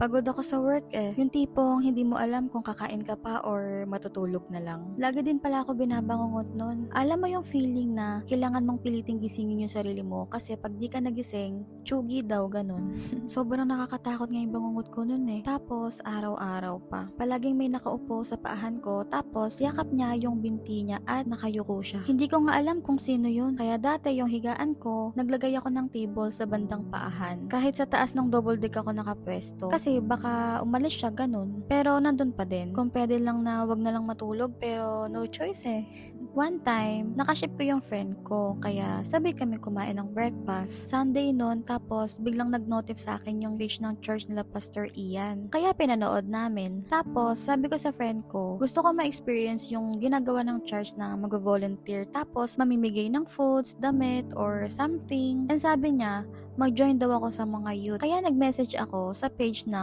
Pagod ako sa work eh. Yung tipong hindi mo alam kung kakain ka pa or matutulog na lang. Lagi din pala ako binabangungot nun. Alam mo yung feeling na kailangan mong piliting gisingin yung sarili mo kasi pag di ka nagising, tsugi daw ganun. Sobrang nakakatakot nga yung bangungot ko nun eh. Tapos araw-araw pa. Palaging may nakaupo sa paahan ko tapos yakap niya yung binti niya at nakayuko siya. Hindi ko nga alam kung sino yun. Kaya dati yung higaan ko, naglagay ako ng table sa bandang paahan. Kahit sa taas ng double deck ako nakapwesto. Kasi baka umalis siya ganun. Pero nandun pa din. Kung pwede lang na wag na lang matulog pero no choice eh. One time, nakaship ko yung friend ko, kaya sabay kami kumain ng breakfast. Sunday nun, tapos biglang nag-notif sa akin yung page ng church nila Pastor Ian. Kaya pinanood namin. Tapos, sabi ko sa friend ko, gusto ko ma-experience yung ginagawa ng church na mag-volunteer, tapos mamimigay ng foods, damit, or something. And sabi niya, mag-join daw ako sa mga youth. Kaya nag-message ako sa page na